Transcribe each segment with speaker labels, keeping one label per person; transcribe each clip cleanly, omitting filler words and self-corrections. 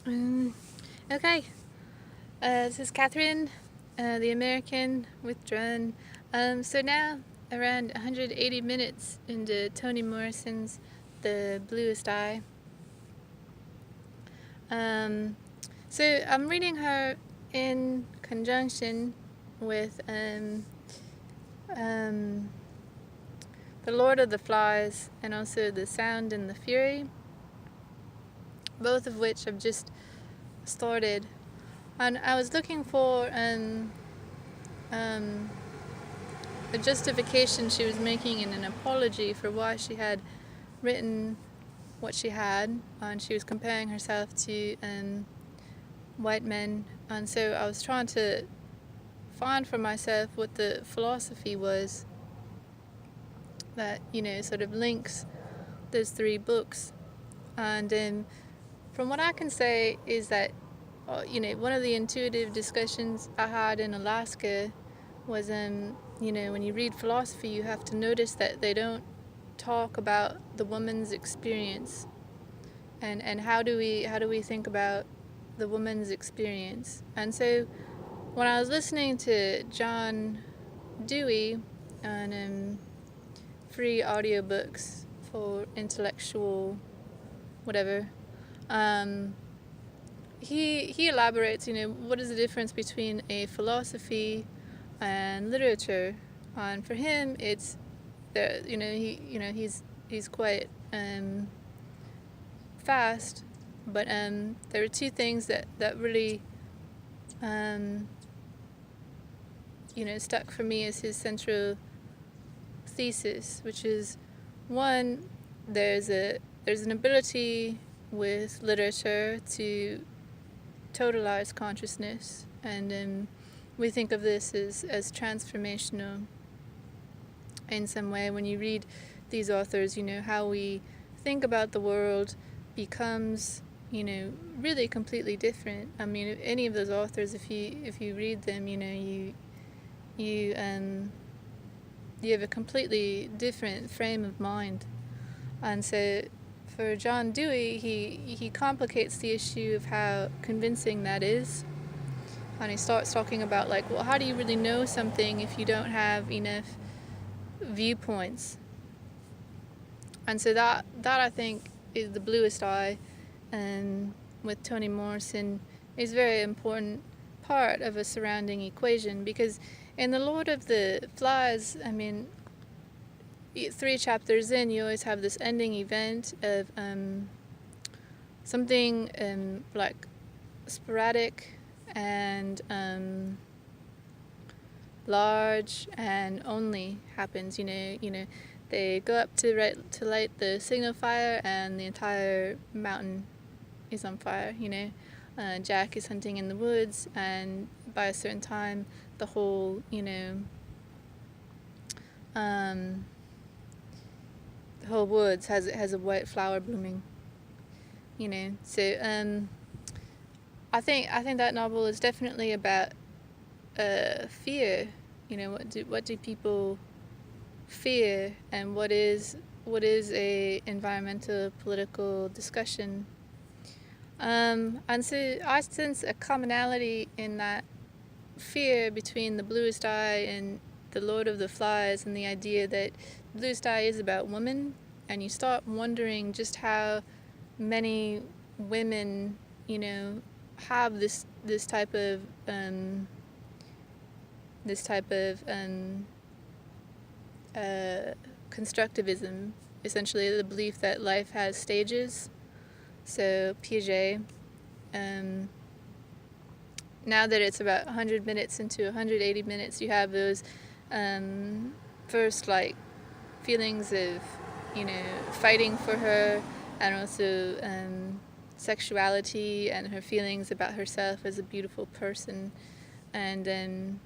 Speaker 1: Um, okay, this is Catherine, the American withdrawn. So now, around 180 minutes into Toni Morrison's The Bluest Eye. So I'm reading her in conjunction with The Lord of the Flies and also The Sound and the Fury, both of which I've just started. And I was looking for a justification she was making and an apology for why she had written what she had, and she was comparing herself to white men. And so I was trying to find for myself what the philosophy was that, sort of links those three books. And from what I can say is that, one of the intuitive discussions I had in Alaska was, when you read philosophy, you have to notice that they don't talk about the woman's experience, and how do we think about the woman's experience. And so when I was listening to John Dewey on free audiobooks for intellectual whatever, he elaborates, what is the difference between a philosophy and literature. And for him, it's he's quite fast, but there are two things that really stuck for me as his central thesis, which is, one, there's an ability with literature to totalize consciousness, and we think of this as transformational in some way. When you read these authors, how we think about the world becomes, really completely different. I mean, any of those authors, if you read them, you have a completely different frame of mind. And so for John Dewey, he complicates the issue of how convincing that is. And he starts talking about, like, well, how do you really know something if you don't have enough viewpoints? And so that I think is The Bluest Eye, and with Toni Morrison, is a very important part of a surrounding equation, because in The Lord of the Flies, I mean, 3 chapters in, you always have this ending event of something like sporadic and large and only happens. They go up to light the signal fire, and the entire mountain is on fire. Jack is hunting in the woods, and by a certain time, the whole the whole woods has a white flower blooming. So I think that novel is definitely about fear. What do people fear, and what is a environmental political discussion. And so I sense a commonality in that fear between The Bluest Eye and The Lord of the Flies, and the idea that The Bluest Eye is about women, and you start wondering just how many women, have this type of constructivism, essentially the belief that life has stages. So Piaget, now that it's about 100 minutes into 180 minutes, you have those first, like, feelings of, fighting for her, and also sexuality and her feelings about herself as a beautiful person. And then,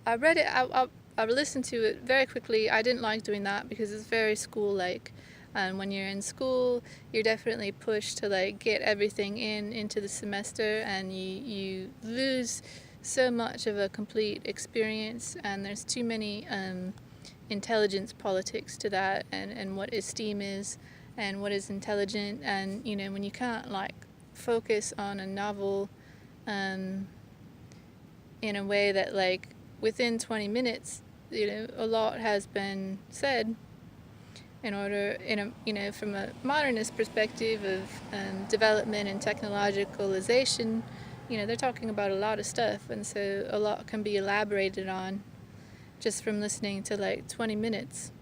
Speaker 1: I read it, I listened to it very quickly. I didn't like doing that because it's very school-like. And when you're in school, you're definitely pushed to, like, get everything into the semester, and you lose so much of a complete experience, and there's too many intelligence politics to that, and what esteem is, and what is intelligent. And when you can't like focus on a novel in a way that like within 20 minutes a lot has been said in order from a modernist perspective of development and technologicalization. They're talking about a lot of stuff, and so a lot can be elaborated on just from listening to like 20 minutes.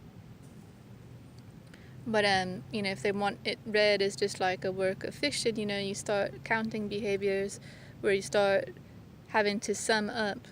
Speaker 1: But if they want it read as just like a work of fiction, you start counting behaviors where you start having to sum up